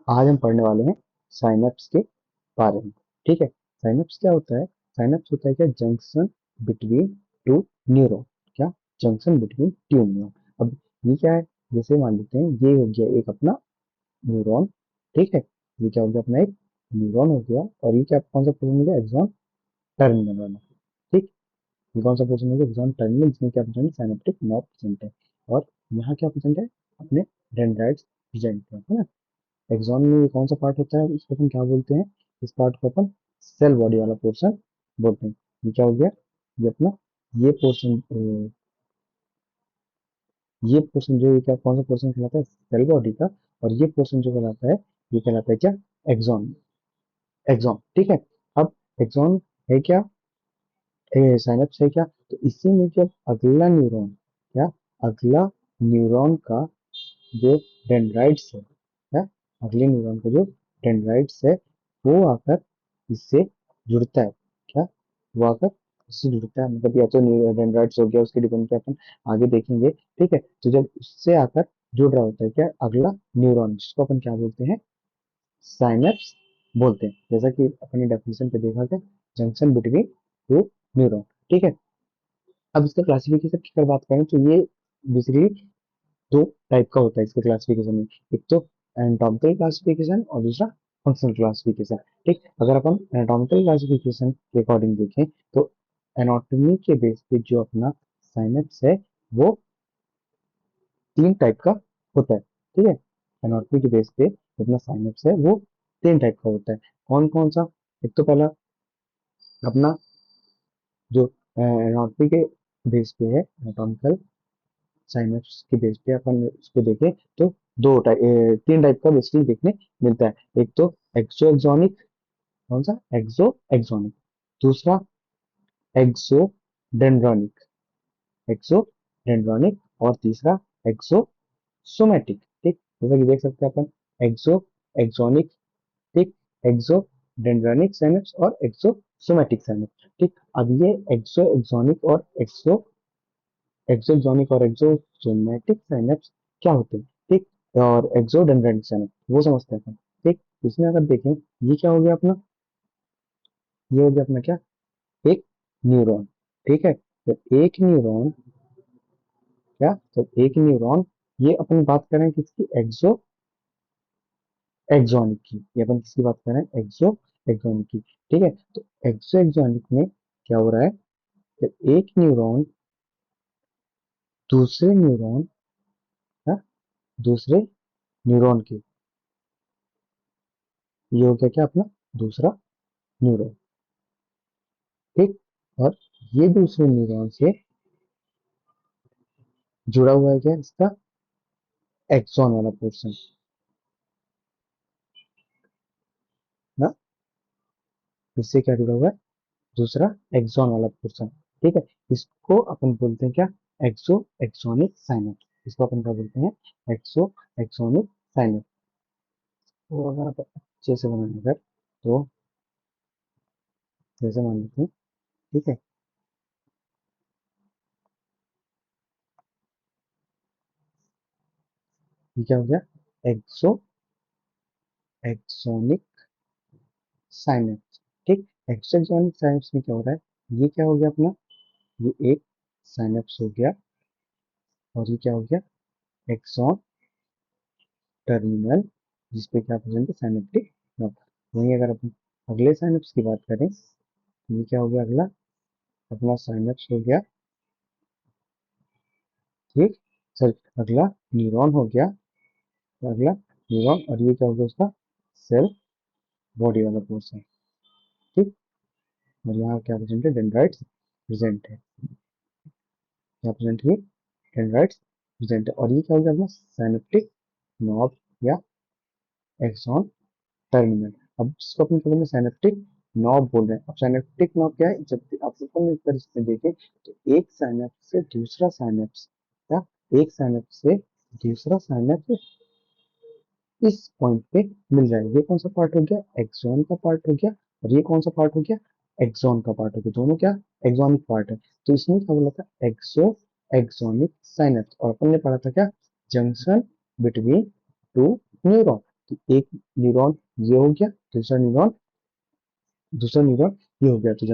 आज हम पढ़ने वाले हैं साइनेप्स के बारे में। ठीक है, साइनेप्स क्या होता है? साइनेप्स होता है क्या? Junction between two neuron. क्या? Junction between two neuron. अब ये क्या है? जैसे मान लेते हैं ये हो गया एक अपना न्यूरॉन। ठीक है, ये क्या हो गया? अपना एक न्यूरॉन हो गया। और ये क्या कौन सा पोर्शन हो गया? एक्सॉन टर्मिनल वाला। ठीक, ये कौन सा पोर्शन हो गया? एक्सॉन टर्मिनल, जिसमें क्या प्रेजेंट है? साइनेप्टिक नर्व प्रेजेंट है। और यहाँ क्या प्रेजेंट है? अपने डेंड्राइट्स प्रेजेंट है ना। एक्सॉन में ये कौन सा पार्ट होता है? इसको अपन क्या बोलते हैं? इस पार्ट को अपन सेल बॉडी वाला पोर्शन बोलते हैं। ये क्या हो गया? ये अपना ये पोर्शन, ये पोर्शन जो ये क्या कौन सा पोर्शन कहलाता है? सेल बॉडी का। और ये पोर्शन जो कहलाता है, ये कहलाता है क्या? एक्सॉन। एक्सॉन, ठीक है। अब एक्सॉन है क्या? साइनेप्स है क्या? तो इसी में जब अगला न्यूरॉन, क्या, अगला न्यूरॉन का जो डेंड्राइट्स है, क्या, अगले न्यूरॉन का जो डेंड्राइट्स है, वो आकर इससे जुड़ता है। क्या? वो आकर इससे जुड़ता है, मतलब या तो डेंड्राइट्स हो गया, उसके डिपेंड पे अपन आगे देखेंगे। ठीक है, तो जब उससे आकर जुड़ रहा होता है क्या, अगला न्यूरॉन, जिसको अपन क्या बोलते हैं? साइनेप्स बोलते हैं। जैसा कि अपनी डेफिनेशन पे देखा था, जंक्शन बिटवीन टू न्यूरॉन। ठीक है, अब इसका क्लासिफिकेशन की अगर बात करें तो ये बेसिकली दो टाइप का होता है इसके क्लासिफिकेशन में। एक तो एनाटॉमिकल क्लासिफिकेशन और दूसरा फंक्शनल क्लासिफिकेशन। ठीक, अगर अपन एनाटॉमिकल क्लासिफिकेशन के अकॉर्डिंग देखें तो एनाटॉमी के बेस पे जो अपना साइनेप्स है वो तीन टाइप का होता है। ठीक है, एनाटॉमी के बेस पे जो अपना साइनेप्स है वो तीन टाइप का होता है। कौन कौन सा? एक तो पहला अपना जो एनाटॉमी के बेस पे है, एनाटॉमिकल साइनेप्स के बेस पे अपन उसको देखें तो तीन टाइप का बेसिकली देखने मिलता है। एक तो एक्सो एक्सोनिक। कौन सा? एक्सो एक्सोनिक। दूसरा एक्सो डेंड्रोनिक। एक्सो डेंड्रोनिक। और तीसरा एक्सो सोमेटिक। ठीक, जैसा कि देख सकते हैं अपन, एक्सो एक्सोनिक, ठीक, एक्सो डेंड्रोनिक साइनेप्स और एक्सो सोमेटिक साइनेप्स। ठीक, अब ये एक्सो एक्सोनिक और एक्सोजोनिक और एक्सोसोमेटिक साइनेप्स क्या होते हैं? ठीक, और एक्सोडेंड्राइटिक साइनेप्स वो समझते हैं अपन। ठीक, इसमें अगर देखें, ये क्या हो गया अपना? ये हो गया अपना क्या? एक न्यूरॉन। ठीक है, तो एक न्यूरॉन, क्या, तो एक न्यूरॉन, ये अपन बात करें किसकी? एक्सो एक्सोनिक की। ये अपन किसकी बात कर रहे हैं? एक्सो एक्सोनिक की। ठीक है, तो एक्सो एक्सोनिक में क्या हो रहा है कि एक न्यूरॉन दूसरे न्यूरॉन, हाँ, दूसरे न्यूरॉन के, ये हो गया क्या अपना? दूसरा न्यूरॉन। ठीक, और ये दूसरे न्यूरॉन से जुड़ा हुआ है क्या? इसका एक्सॉन वाला पोर्शन ना, इससे क्या जुड़ा हुआ है? दूसरा एक्सॉन वाला पोर्शन। ठीक है, इसको अपन बोलते हैं क्या? एक्सो एक्सोनिक साइनेप्स। इसको अपन क्या बोलते हैं? एक्सो एक्सोनिक साइनेप्स। तो अगर आप अच्छे से बनाएंगे अगर, तो जैसे मान लेते हैं, ठीक है, ये क्या हो गया? एक्सो एक्सोनिक साइनेप्स। ठीक, एक्सो एक्सोनिक साइनेप्स में क्या हो रहा है? ये क्या हो गया अपना? ये एक साइनेप्स हो गया। और ये क्या हो गया? एक्सॉन टर्मिनल, जिसपे क्या प्रेजेंट है? Synaptic nerve. वहीं अगर अपन अगले साइनेप्स की बात करें, तो ये क्या हो गया? अगला अपना साइनेप्स हो गया। ठीक, सर, अगला न्यूरॉन हो गया। तो अगला न्यूरॉन, और ये क्या हो गया उसका? सेल बॉडी वाला पोर्शन। ठीक, और यहाँ क्या प्रेजेंट है? डेंड्राइट्स प्रेजेंट है। क्या प्रेजेंट है? डेंड्राइट्स प्रेजेंट है। और ये क्या हो गया अपना? साइनेप्टिक नॉब या एक्सॉन टर्मिनल। अब जिसको अपन क्या बोल रहे हैं? साइनेप्टिक नॉब बोल रहे हैं। अब साइनेप्टिक नॉब क्या है? जब आप अपन अगर इसमें देखें तो एक साइनेप्स से दूसरा साइनेप्स, क्या, एक साइनेप्स से दूसरा साइनेप्स इस पॉइंट पे मिल रहा है। ये कौन सा पार्ट हो गया? एक्सॉन का पार्ट हो गया। और ये कौन सा पार्ट हो गया? एक्सॉन का पार्ट हो गया। दोनों क्या? एक्सॉनिक पार्ट है। तो इसमें क्या बोला था? एक्सो एक्सोनिक साइनेप्स। और अपन ने पढ़ा था क्या? Junction between two neuron. तो एक न्यूरॉन ये हो गया, दूसरा न्यूरॉन ये हो गया। तो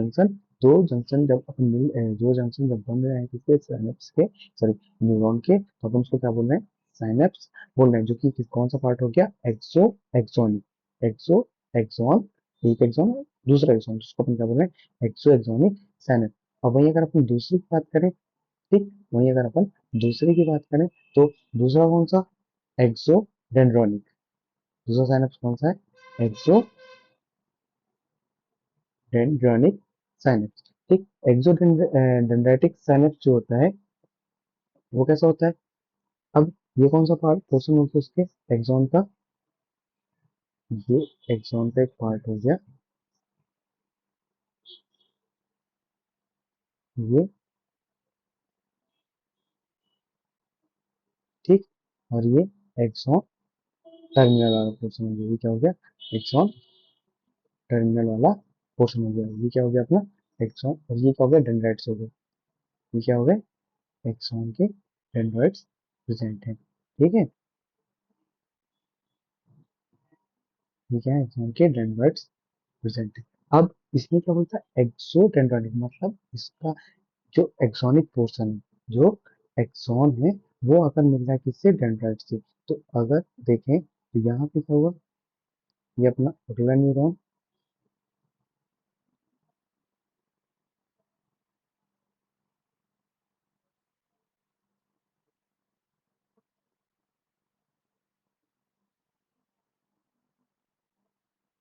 जंक्शन जब अपन दो जंक्शन जब बन रहे हैं किसके, साइनेप्स के, सॉरी, न्यूरॉन के, तो अपन उसको क्या बोल रहे हैं, साइनेप्स बोल रहे हैं। जो कि कौन सा पार्ट हो गया, एक्सोनिक, एक्सो एक्सॉन, एक एक्सॉन, दूसरा एक्सॉन, उसको अपन क्या बोल रहे हैं, एक्सोनिक साइनेप्स। अब वहीं अगर अपन दूसरी की बात करें, ठीक, वहीं अगर अपन दूसरे की बात करें, तो दूसरा कौन सा, एक्सोडेंड्रोनिक, दूसरा साइनेप्स कौन सा है, एक्सोडेंड्रोनिक साइनेप्स। ठीक, एक्सोडेंड्राइटिक साइनेप्स जो होता है वो कैसा होता है। अब ये कौन सा पार्ट पोर्शन हो गया उसके, एक्सॉन का, ये एक्सॉन का एक पार्ट हो गया, ये, ठीक, और ये एक्सॉन टर्मिनल वाला पोर्शन हो गया, ये क्या हो गया, एक्सॉन टर्मिनल वाला पोर्शन हो गया, ये क्या हो गया अपना एक्सॉन, और ये क्या हो गया, डेंड्राइट्स हो गए, ये क्या हो गए, एक्सॉन के डेंड्राइट्स प्रेजेंट है, ठीक है, ये क्या है, एक्सॉन के डेंड्राइट्स प्रेजेंट है। अब इसमें क्या बोलता है, एक्सोडेंड्राइटिक, मतलब इसका जो एक्सॉनिक पोर्शन है, जो एक्सॉन है, वो अगर मिल रहा है किससे, डेंड्राइट से। तो अगर देखें तो यहाँ पे क्या हुआ, ये अपना अगला न्यूरॉन,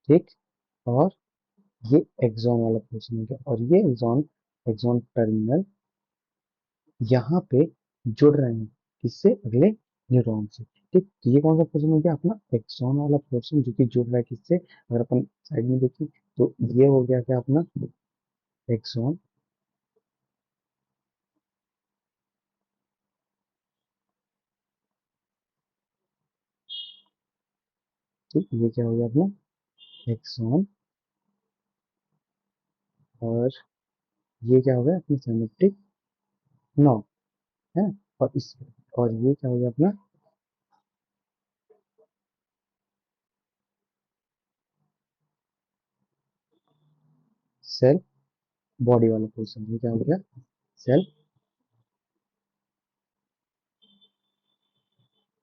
ठीक, और ये एक्सॉन वाला पोर्शन हो गया, और ये एक्सॉन, एक्सॉन टर्मिनल यहाँ पे जुड़ रहे हैं किससे, अगले न्यूरॉन से। ठीक, तो ये कौन सा पोर्शन हो गया अपना, एक्सॉन वाला पोर्शन, जो कि जुड़ रहा है किससे, अगर अपन साइड में देखें तो ये हो गया क्या अपना एक्सॉन, ठीक, ये क्या हो गया अपना एक्सॉन, और ये क्या हो गया अपनी सिमेट्रिक नौ है, और इस, और ये क्या हो गया अपना सेल बॉडी वाला पोर्शन, ये क्या हो गया सेल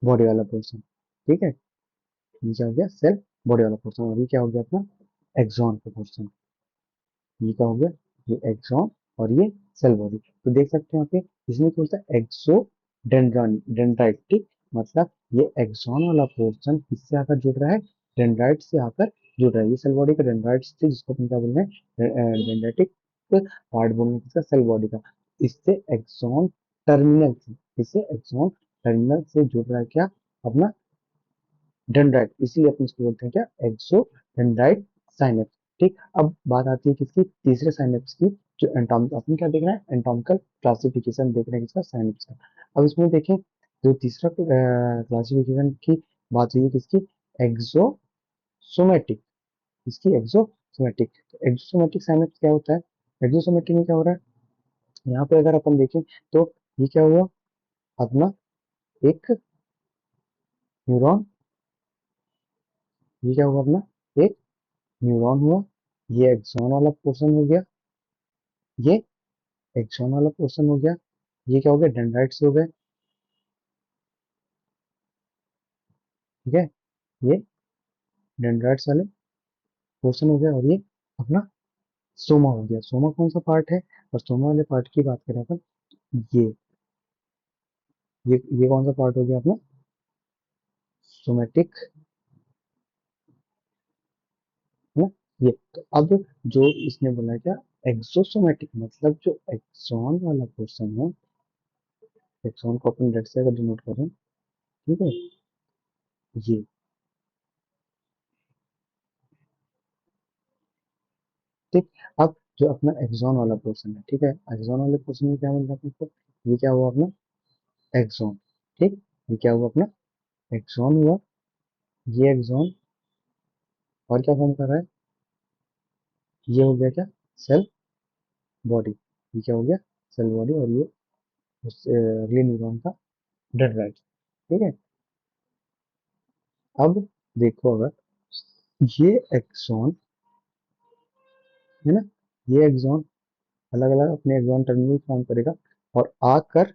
बॉडी वाला पोर्शन, ठीक है, ये क्या हो गया सेल बॉडी वाला पोर्शन, और ये क्या हो गया अपना एक्सॉन का पोर्शन, ये क्या हो गया, ये एक्सॉन और ये सेल बॉडी। तो देख सकते हैं यहाँ पे, इसमें क्या होता है, एक्सो डेंड्राइटिक, मतलब ये एक्सॉन वाला पोर्शन किससे आकर जुड़ रहा है, डेंड्राइट से आकर जुड़ रहा है, ये सेल बॉडी का डेंड्राइट से, जिसको अपन क्या बोल रहे हैं, डेंड्राइटिक पार्ट बोलने हैं किसका, सेल बॉडी का, इससे एक्सॉन टर्मिनल से, इससे एक्सॉन टर्मिनल से जुड़ रहा है क्या अपना डेंड्राइट, इसीलिए अपन इसको बोलते हैं क्या, एक्सो डेंड्राइट साइनेप्स। ठीक, अब बात आती है किसकी, तीसरे साइनेप्स की, जो एंटोम, अपन क्या देख रहे हैं, एंटोमिकल क्लासिफिकेशन देख रहे हैं किसका, साइनेप्स का। अब इसमें देखें, जो तीसरा क्लासिफिकेशन की बात हुई है किसकी, एक्सोसोमेटिक, इसकी एक्सोसोमेटिक, तो एक्सोसोमेटिक साइनेप्स क्या होता है, एक्सोसोमेटिक में क्या हो रहा है, यहाँ पे अगर अपन देखें तो ये क्या हुआ अपना एक न्यूरॉन, ये क्या हुआ अपना एक न्यूरॉन हुआ, ये एक्सॉन वाला पोर्शन हो गया, ये एक्सॉन वाला पोर्शन हो गया, ये क्या हो गया, डेंड्राइट्स हो गए, ठीक है, ये डेंड्राइट्स वाले पोर्शन हो गया, और ये अपना सोमा हो गया। सोमा कौन सा पार्ट है, और सोमा वाले पार्ट की बात करें अपन, ये ये कौन सा पार्ट हो गया अपना सोमेटिक, है ना, ये। तो अब जो इसने बोला क्या, एक्सोसोमेटिक, मतलब जो एक्सॉन वाला पोर्शन है, एक्सॉन को अपन रेड से अगर डिनोट करें, ठीक है, ये, ठीक, अब जो अपना एक्सॉन वाला पोर्शन है, ठीक है, एक्सॉन वाले पोर्शन में क्या मिल रहा है आपको, ये क्या हुआ अपना एक्सॉन, ठीक, ये क्या हुआ अपना एक्सॉन हुआ, ये एक्सॉन, और क्या फॉर्म कर रहा है, ये हो गया क्या सेल बॉडी, ये क्या हो गया सेल बॉडी, और ये उससे अगले न्यूरॉन का डेंड्राइट, ठीक है। अब देखो अगर ये एक्सॉन है ना, ये एक्सॉन अलग अलग अपने एक्सॉन टर्मिनल फॉर्म करेगा और आकर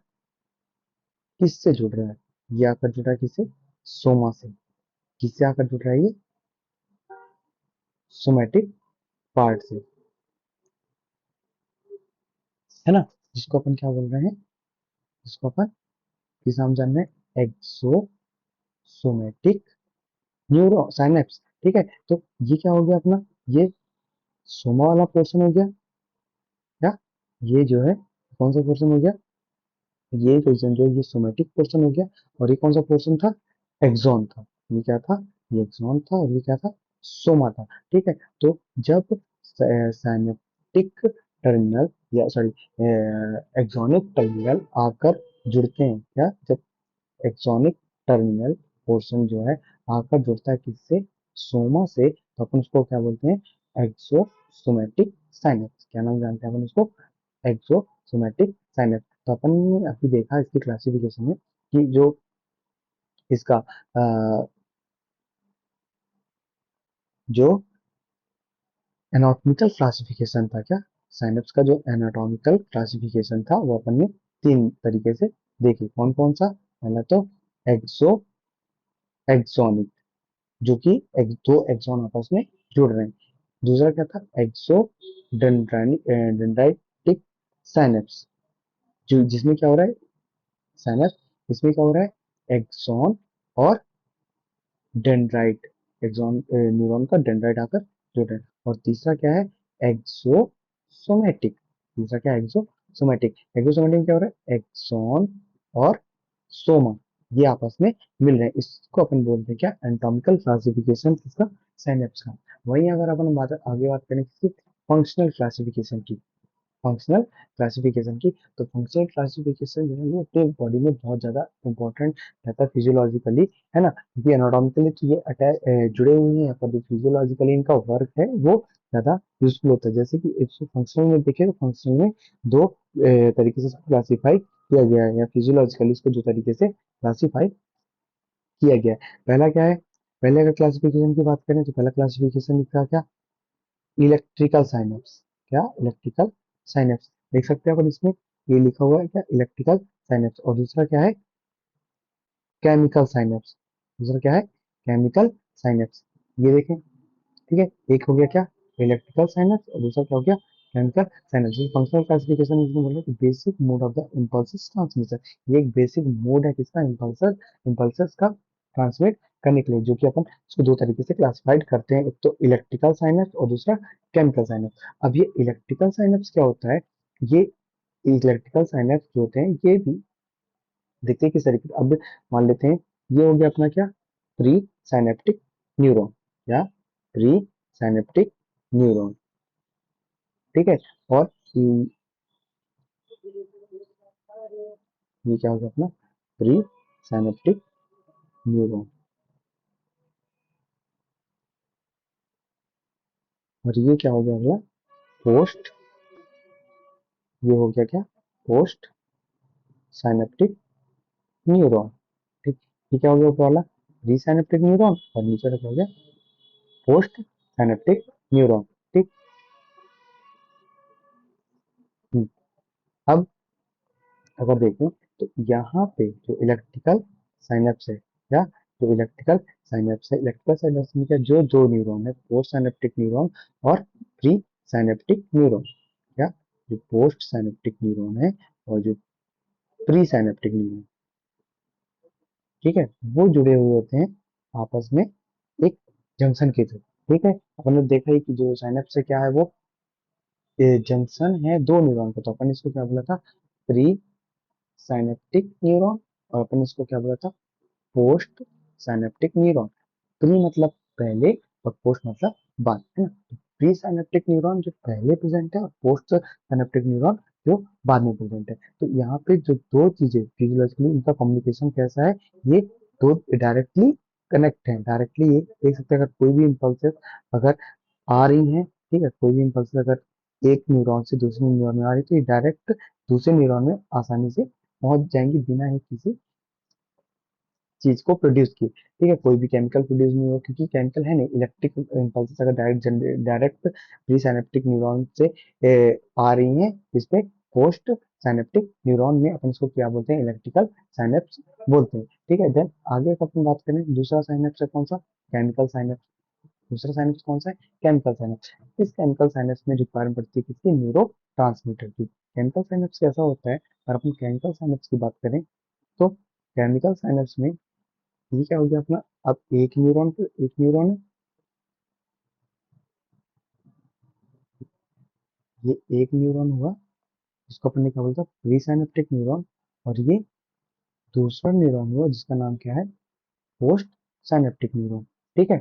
किससे जुड़ रहा है, ये आकर जुड़ रहा है किससे, सोमा से। किससे आकर जुड़ रहा है ये, सोमेटिक पार्ट से, है ना, जिसको अपन क्या बोल रहे हैं, जिसको अपन किस नाम जान रहे हैं, एक्सोसोमेटिक न्यूरो साइनेप्स। ठीक है, तो ये क्या हो गया अपना, ये सोमा वाला पोर्शन हो गया क्या, ये जो है कौन सा पोर्शन हो गया, ये पोर्शन जो है, ये सोमेटिक पोर्शन हो गया। और ये कौन सा पोर्शन था, एक्सॉन था। ये क्या था, ये एक्सॉन था और ये क्या था, सोमा था। ठीक है, तो जब साइनेप्टिक टर्मिनल या सॉरी एक्सॉनिक टर्मिनल आकर जुड़ते हैं क्या, जब एक्सॉनिक टर्मिनल पोर्शन जो है आकर जुड़ता है किससे, सोमा से, तो अपन उसको क्या बोलते हैं, एक्सोसोमेटिक साइनेप्स। क्या नाम जानते हैं अपन उसको, एक्सोसोमेटिक साइनेप्स। तो अपन ने अभी देखा इसकी क्लासिफिकेशन में कि जो इसका जो एनाटॉमिकल क्लासिफिकेशन था क्या, साइनेप्स का जो एनाटॉमिकल क्लासिफिकेशन था वो अपन ने तीन तरीके से देखे। कौन कौन सा, पहला तो एक्सो एक्सोनिक, जो कि दो एक्सॉन आपस में जुड़ रहे हैं। दूसरा क्या था, एक्सो डेंड्राइटिक साइनेप्स, जो जिसमें क्या हो रहा है, साइनेप्स, इसमें क्या हो रहा है, एक्सॉन और डेंड्राइट, एक्सॉन न्यूरॉन का डेंड्राइट आकर जुड़ रहे हैं। और तीसरा क्या है, एक्सोसोमेटिक। तीसरा क्या है, एक्सोसोमेटिक। एक्सोसोमेटिक में क्या हो रहा है, एक्सॉन और सोमा ये आपस में मिल रहे हैं, इसको अपन बोलते हैं क्या, एनाटॉमिकल क्लासिफिकेशन किसका, साइनेप्स का। वहीं अगर अपन आगे बात करें किसकी, फंक्शनल क्लासिफिकेशन की, फंक्शनल क्लासिफिकेशन की, तो फंक्शनल क्लासिफिकेशन जो है वो अपने बॉडी में बहुत ज्यादा इंपॉर्टेंट रहता है फिजियोलॉजिकली, है ना, क्योंकि एनाटॉमिकली तो ये जुड़े हुए हैं, पर जो फिजियोलॉजिकली इनका वर्क है वो ज्यादा यूजफुल होता है। जैसे कि इसको फंक्शनल में देखें, तो फंक्शनल में दो तरीके से क्लासीफाई किया गया है, या फिजियोलॉजिकली इसको दो तरीके से क्लासीफाई किया गया है। पहला क्या है, पहले अगर क्लासिफिकेशन की बात करें तो पहला क्लासिफिकेशन लिखा क्या, इलेक्ट्रिकल साइनेप्स। क्या, इलेक्ट्रिकल साइनेप्स, देख सकते हैं अपन इसमें, ये लिखा हुआ है क्या, इलेक्ट्रिकल साइनेप्स। और दूसरा क्या है, केमिकल साइनेप्स। दूसरा क्या है, केमिकल साइनेप्स, ये देखें। ठीक है, एक हो गया क्या, इलेक्ट्रिकल साइनेप्स, और दूसरा क्या हो गया, केमिकल साइनेप्स। फंक्शनल क्लासिफिकेशन इसमें बोल रहे हैं कि basic mode of the impulses transmission, ये एक बेसिक मोड है किसका, इम्पल्सर, इम्पल्सस का ट्रांसमिट करने के लिए, जो कि अपन इसको दो तरीके से क्लासिफाइड करते हैं, एक तो इलेक्ट्रिकल साइनेप्स और दूसरा केमिकल साइनेप्स। अब ये इलेक्ट्रिकल साइनेप्स क्या होता है, ये इलेक्ट्रिकल साइनेप्स जो होते हैं ये भी देखते हैं किस तरीके से। अब मान लेते हैं ये हो गया अपना क्या, प्री साइनेप्टिक न्यूरॉन, या प्री साइनेप्टिक न्यूरॉन। ठीक है, और ये क्या हो गया अपना, प्री साइनेप्टिक न्यूरॉन। और ये क्या हो गया अगला, पोस्ट, ये हो गया क्या, पोस्ट साइनेप्टिक न्यूरॉन। ठीक, ये क्या हो गया ऊपर वाला, प्री साइनेप्टिक न्यूरॉन, और नीचे का क्या हो गया, पोस्ट साइनेप्टिक न्यूरॉन। ठीक, हम्म, अब अगर देखें तो यहाँ पे जो इलेक्ट्रिकल साइनेप्स है, या जो इलेक्ट्रिकल साइनेप्स है, इलेक्ट्रिकल साइनेप्स में क्या, जो दो न्यूरॉन है, पोस्ट साइनेप्टिक न्यूरॉन और प्री साइनेप्टिक न्यूरॉन। क्या, जो पोस्ट साइनेप्टिक न्यूरॉन है और जो प्री साइनेप्टिक न्यूरॉन, ठीक है, वो जुड़े हुए होते हैं आपस में एक जंक्शन के थ्रू। ठीक है, अपन ने देखा ही कि जो साइनेप्स है क्या है, वो जंक्शन है दो न्यूरॉन का, तो अपन इसको क्या बोला था, प्री साइनेप्टिक न्यूरॉन, और अपन इसको क्या बोला था, पोस्ट साइनेप्टिक न्यूरॉन। प्री मतलब पहले और पोस्ट मतलब बाद, है ना। प्री साइनेप्टिक न्यूरॉन जो पहले प्रेजेंट है और पोस्ट साइनेप्टिक न्यूरॉन जो बाद में प्रेजेंट है। तो यहाँ पे जो दो चीजें फिजियोलॉजिकली इनका कम्युनिकेशन कैसा है, ये दो डायरेक्टली कनेक्ट है। डायरेक्टली ये देख सकते हैं, अगर कोई भी इम्पल्स अगर आ रही है, ठीक है, कोई भी इम्पल्स अगर एक न्यूरॉन से दूसरे न्यूरॉन में आ रही है, तो ये डायरेक्ट दूसरे न्यूरॉन में आसानी से पहुंच जाएंगी बिना ही किसी चीज को प्रोड्यूस की, ठीक है, कोई भी केमिकल प्रोड्यूस नहीं हो, क्योंकि केमिकल है नहीं, इलेक्ट्रिक इम्पल्सेस अगर डायरेक्ट प्री साइनेप्टिक न्यूरॉन से आ रही हैं इस पे पोस्ट साइनेप्टिक न्यूरॉन में, अपन इसको क्या बोलते हैं, इलेक्ट्रिकल साइनेप्स बोलते हैं, ठीक है। देन आगे का अपन बात करें, दूसरा साइनेप्स है कौन सा, केमिकल साइनेप्स। दूसरा साइनेप्स कौन सा है, केमिकल साइनेप्स। इस केमिकल साइनेप्स में रिक्वायरमेंट पड़ती है किसकी, न्यूरो ट्रांसमीटर की। केमिकल साइनेप्स कैसा होता है, अगर अपन केमिकल साइनेप्स की बात करें तो केमिकल साइनेप्स में ये क्या हो गया अपना, अब एक न्यूरॉन पे एक न्यूरॉन है, ये एक न्यूरॉन हुआ, इसको अपन ने क्या बोलता है, प्री साइनेप्टिक न्यूरॉन। और ये दूसरा न्यूरॉन हुआ जिसका नाम क्या है, पोस्ट साइनेप्टिक न्यूरॉन, ठीक है।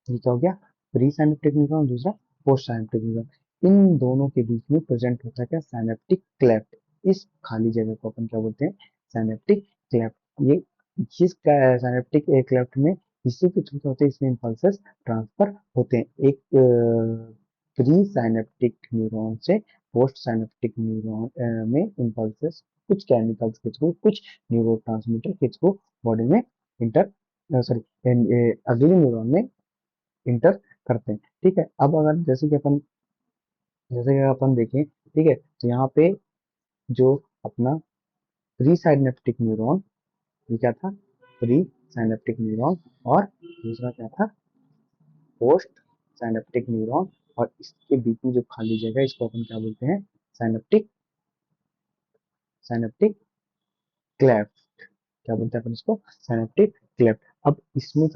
ये क्या हो गया, प्री साइनेप्टिक न्यूरॉन, दूसरा पोस्ट साइनेप्टिक न्यूरॉन। इन दोनों के बीच में प्रेजेंट होता है क्या, साइनेप्टिक क्लेफ्ट। इस खाली जगह को अपन क्या बोलते हैं, साइनेप्टिक क्लेफ्ट। ये जिस साइनेप्टिक क्लेफ्ट में इसी के थ्रू क्या होते हैं, इसमें इम्पल्सेस ट्रांसफर होते हैं, एक प्री साइनेप्टिक न्यूरॉन से पोस्ट साइनेप्टिक न्यूरॉन में इम्पल्सेस कुछ केमिकल्स के थ्रू, कुछ न्यूरोट्रांसमीटर के थ्रू बॉडी में इंटर सॉरी अगले न्यूरॉन में इंटर करते हैं, ठीक है। अब अगर जैसे कि अपन देखें, ठीक है, तो यहाँ पे जो अपना प्री साइनेप्टिक न्यूरॉन, ये क्या था, प्री साइनेप्टिक न्यूरॉन, और दूसरा क्या था, पोस्ट साइनेप्टिक न्यूरॉन। और इसके बीच में जो खाली जगह है इसको अपन क्या बोलते हैं, साइनेप्टिक साइनेप्टिक क्लेफ्ट, क्या बोलते हैं अपन इसको, सिनेप्टिक क्लेफ्ट। अब इसमें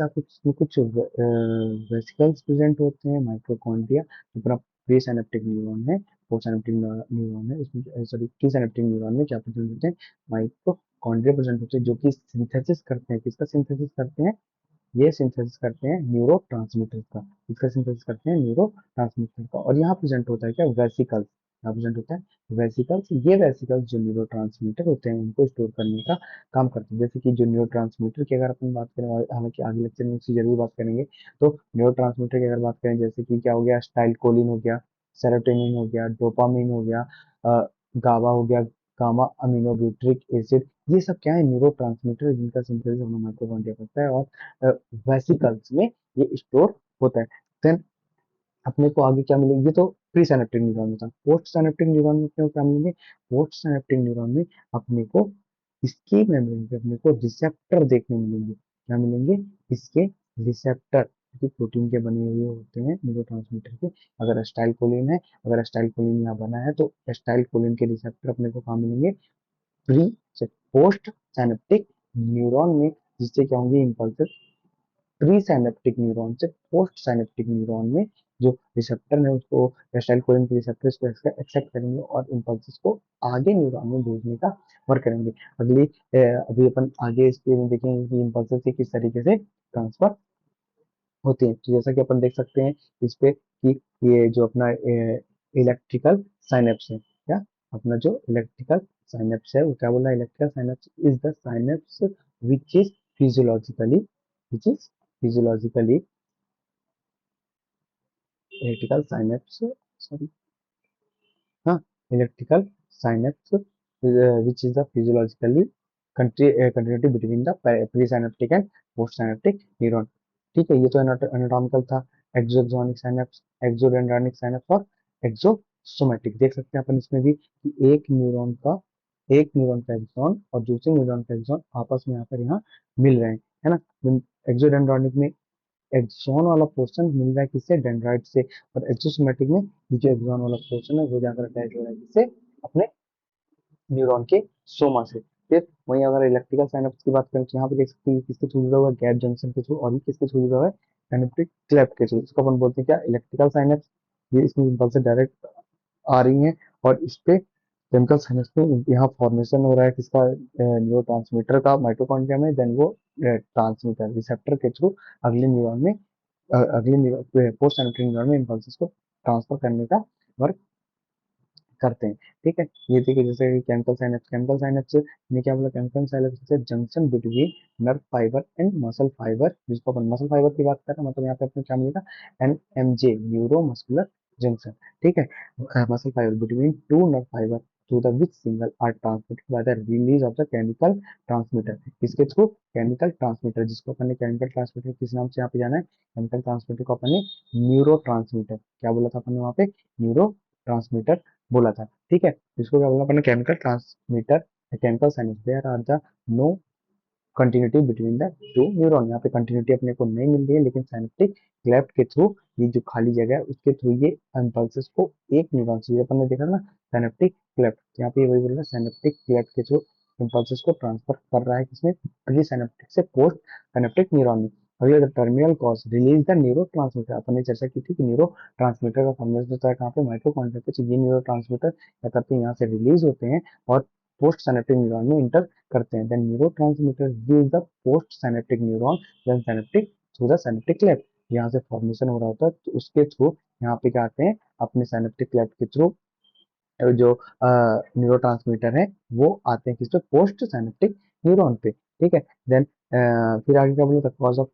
कुछ वेसिकल्स प्रेजेंट होते हैं, माइटोकॉन्ड्रिया, जो पूरा प्री सिनेप्टिक न्यूरॉन है, पोस्ट सिनेप्टिक न्यूरॉन है, इसमें सॉरी प्री सिनेप्टिक न्यूरॉन में क्या प्रेजेंट होते हैं, माइटोकॉन्ड्रिया प्रेजेंट होते हैं, जो कि सिंथेसिस करते हैं, किसका सिंथेसिस करते हैं, ये सिंथेसिस करते हैं न्यूरो ट्रांसमीटर का, इसका सिंथेसिस करते हैं न्यूरो ट्रांसमीटर का। और यहाँ प्रेजेंट होता है क्या, वेसिकल्स, यहाँ प्रेजेंट होता है वेसिकल्स। ये वेसिकल्स जो न्यूरो ट्रांसमीटर होते हैं उनको स्टोर करने का काम करते हैं। जैसे कि जो न्यूरो ट्रांसमीटर की अगर अपन बात करें, और हालांकि आगे लेक्चर में उसकी जरूर बात करेंगे, तो न्यूरो ट्रांसमीटर की अगर बात करें, जैसे कि क्या हो गया, स्टाइलकोलिन हो गया, सेरोटोनिन हो गया, डोपामिन हो गया, गाबा हो गया, गामा अमीनोब्यूट्रिक एसिड, ये सब क्या है, न्यूरो ट्रांसमीटर, जिनका सिंथेसिस अपना माइटोकॉन्ड्रिया करता है, और वेसिकल्स में ये स्टोर होता है। देन अपने को आगे क्या मिलेंगे, ये तो प्री साइनेप्टिक न्यूरॉन में था। पोस्ट साइनेप्टिक न्यूरॉन में अपने को क्या मिलेंगे, पोस्ट साइनेप्टिक न्यूरॉन में अपने को इसकी मेम्ब्रेन पे अपने को रिसेप्टर देखने मिलेंगे, क्या मिलेंगे, इसके रिसेप्टर, क्योंकि प्रोटीन के बने हुए होते हैं न्यूरोट्रांसमीटर के। अगर एस्टाइलकोलिन है, अगर एस्टाइलकोलिन यहाँ बना है तो एस्टाइलकोलिन के रिसेप्टर अपने को कहाँ मिलेंगे, प्री पोस्ट साइनेप्टिक न्यूरॉन में, जिससे क्या होंगे, इम्पल्सेस प्री साइनेप्टिक न्यूरॉन से पोस्ट साइनेप्टिक न्यूरॉन में जो रिसेप्टर है उसको, एसिटाइलकोलिन के रिसेप्टर को एक्सेप्ट करेंगे और इम्पल्सेस को आगे न्यूरॉन में भेजने का वर्क करेंगे। अभी अपन आगे इसके में देखेंगे कि इम्पल्सेस से किस तरीके से ट्रांसफर होते हैं। तो जैसा कि अपन देख सकते हैं इस पे कि ये जो अपना इलेक्ट्रिकल साइनेप्स है, क्या अपना जो इलेक्ट्रिकल साइनेप्स है वो क्या बोला, electrical synapse is the synapse which is physiologically which is physiologically electrical synapse sorry हाँ electrical synapse which is the physiologically continuity between the pre synaptic and post synaptic neuron, ठीक है। ये तो anatomical था। एक्सोजोनिक साइनेप्स, एक्सोडेंड्रानिक साइनेप्स और एक्सोसोमेटिक, देख सकते हैं अपन इसमें भी कि एक न्यूरॉन का एक्सॉन और दूसरे न्यूरॉन का एक्सॉन आपस में आकर यहाँ मिल रहे हैं, है ना। एक्सोडेंड्रोनिक में एक्सॉन वाला पोर्शन मिल रहा है किससे, डेंड्राइट से। और एक्सोसोमेटिक में ये जो एक्सॉन वाला पोर्शन है वो जाकर अटैच हो रहा है किससे, अपने न्यूरॉन के सोमा से। फिर वहीं अगर इलेक्ट्रिकल साइनेप्स की बात करें तो यहाँ पे देख सकते हैं कि किसके थ्रू जुड़ा हुआ है, गैप जंक्शन के थ्रू, और ये किसके थ्रू जुड़ा हुआ है, साइनेप्टिक क्लेफ्ट के थ्रू। इसको अपन बोलते हैं क्या, इलेक्ट्रिकल साइनेप्स। ये इसमें इम्पल्स से डायरेक्ट आ रही हैं, और इस पे केमिकल साइनेप्स में यहाँ फॉर्मेशन हो रहा है किसका, न्यूरो ट्रांसमीटर का माइटोकॉन्ड्रिया में। देन वो ट्रांसमीटर रिसेप्टर के थ्रू अगले न्यूरॉन में अगले न्यूरॉन पोस्ट साइनेप्टिक न्यूरॉन में इम्पल्सेस को ट्रांसफर करने का वर्क करते हैं, ठीक है। ये देखिए जैसे केमिकल साइनेप्स ने क्या बोला, केमिकल साइनेप्स से junction between nerve fibre and muscle fibre, जिसको अपन मसल फाइबर की बात कर रहे हैं, मतलब यहाँ पे अपने क्या मिलेगा, एनएमजे, न्यूरो मस्कुलर जंक्शन, ठीक है। Muscle fibre between two nerve fibre, through the which signal are transmitted by the release of the chemical transmitter. इसके थ्रू केमिकल ट्रांसमीटर, जिसको अपन ने केमिकल ट्रांसमीटर किस नाम से यहाँ पे जाना है, केमिकल ट्रांसमीटर को अपन ने न्यूरो ट्रांसमीटर, क्या बोला था अपन ने वहाँ पे, न्यूरो ट्रांसमीटर बोला था। ठीक है, इसको क्या बोला अपन ने, chemical transmitter, chemical synapse, there are the no continuity between the two neuron. यहाँ पे कंटिन्यूटी अपने को नहीं मिल रही है, लेकिन साइनेप्टिक क्लेफ्ट के थ्रू, ये जो खाली जगह है उसके थ्रू ये इम्पल्सेस को एक न्यूरॉन से, अपन ने देखा ना साइनेप्टिक क्लेफ्ट, यहाँ पे वही बोल रहा है साइनेप्टिक क्लेफ्ट के थ्रू इम्पल्सेस को ट्रांसफर कर रहा है किसमें, प्री साइनेप्टिक से पोस्ट साइनेप्टिक न्यूरॉन में। अगले terminal cause release the neurotransmitter, अपन ने चर्चा की थी कि न्यूरो ट्रांसमीटर का फॉर्मेशन होता है कहाँ पे, माइटोकॉन्ड्रिया पे। तो ये न्यूरो ट्रांसमीटर क्या करते हैं, यहाँ से रिलीज होते हैं और पोस्ट साइनेप्टिक न्यूरॉन में इंटर करते हैं। Then neurotransmitter give the post synaptic neuron then synaptic through the synaptic cleft. यहाँ से फॉर्मेशन हो रहा होता है, तो उसके थ्रू यहाँ पे क्या आते हैं, अपने साइनेप्टिक क्लेफ्ट के थ्रू जो न्यूरोट्रांसमीटर है वो आते हैं किस पे, पोस्ट साइनेप्टिक न्यूरॉन पे। ठीक है, देन फिर आगे क्या बोले, cause of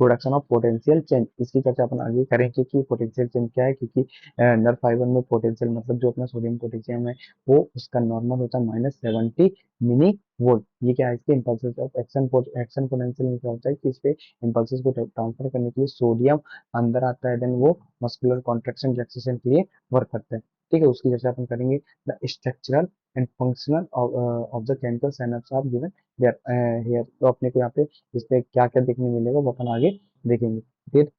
production of potential change, इसकी चर्चा अपन आगे करेंगे कि पोटेंशियल चेंज क्या है, क्योंकि नर्व फाइबर में पोटेंशियल मतलब जो अपना सोडियम पोटेशियम है वो उसका नॉर्मल होता है -70 मिली वोल्ट। ये क्या है, इसके impulses of action, action potential में क्या होता है कि इस पे इम्पल्सेस को ट्रांसफर करने के लिए सोडियम अंदर आता है, देन वो मस्कुलर कॉन्ट्रेक्शन रिलैक्सेशन के लिए वर्क करता है। ठीक है, उसकी चर्चा अपन करेंगे। The structural and functional of the chemical synapse are given here. तो अपने को यहाँ पे इस पे क्या क्या देखने मिलेगा वो अपन आगे देखेंगे। फिर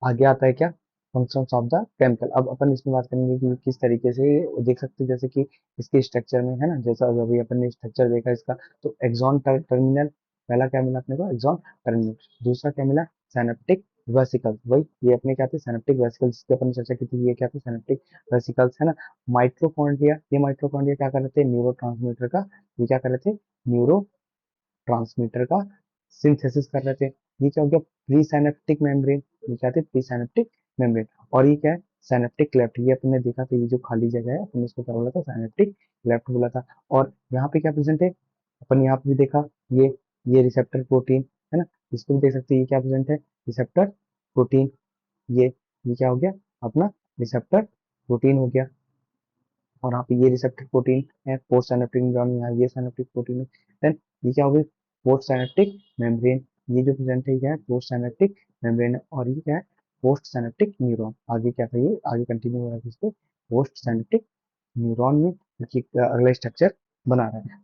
आगे आता है क्या, फंक्शंस ऑफ द केमिकल। अब अपन इसमें बात करेंगे कि किस तरीके से देख सकते हैं, जैसे कि इसके स्ट्रक्चर में है ना, जैसा अभी अपन ने स्ट्रक्चर देखा इसका, तो एक्सॉन टर्मिनल, पहला क्या मिला अपने को, एक्सॉन टर्मिनल। दूसरा क्या मिला, साइनेप्टिक वेसिकल्स, वही ये अपने क्या थे, साइनेप्टिक वेसिकल्स, जिसकी अपन ने चर्चा की थी, ये क्या थे, साइनेप्टिक वेसिकल्स है ना। माइट्रोकॉन्ड्रिया, ये माइट्रोकॉन्ड्रिया क्या कर रहे थे, न्यूरो ट्रांसमीटर का, ये क्या कर रहे थे, न्यूरो ट्रांसमीटर का सिंथेसिस कर रहे थे। ये क्या हो गया, प्री साइनेप्टिक मेम्ब्रेन, ये क्या थे, प्री साइनेप्टिक मेम्ब्रेन। और ये क्या है, साइनेप्टिक क्लेफ्ट, ये अपने देखा था, ये जो खाली जगह है अपने इसको क्या बोला था, साइनेप्टिक क्लेफ्ट बोला था। और यहाँ पे क्या प्रेजेंट है, अपन यहाँ पे भी देखा, ये रिसेप्टर प्रोटीन है ना, इसको भी देख सकते हैं, ये क्या प्रेजेंट है, रिसेप्टर प्रोटीन। ये क्या हो गया अपना, रिसेप्टर प्रोटीन हो गया। और यहाँ पे ये रिसेप्टर प्रोटीन है, पोस्ट साइनेप्टिक न्यूरॉन, यहाँ ये साइनेप्टिक प्रोटीन है। देन ये क्या होगी, पोस्ट साइनेप्टिक मेम्ब्रेन, ये जो प्रेजेंट है क्या है, पोस्ट साइनेप्टिक मेम्ब्रेन। और ये क्या है, पोस्ट साइनेप्टिक न्यूरॉन। आगे क्या था, ये आगे कंटिन्यू हो रहा है, इसको पोस्ट साइनेप्टिक न्यूरॉन में देखिए अगला स्ट्रक्चर बना रहा है।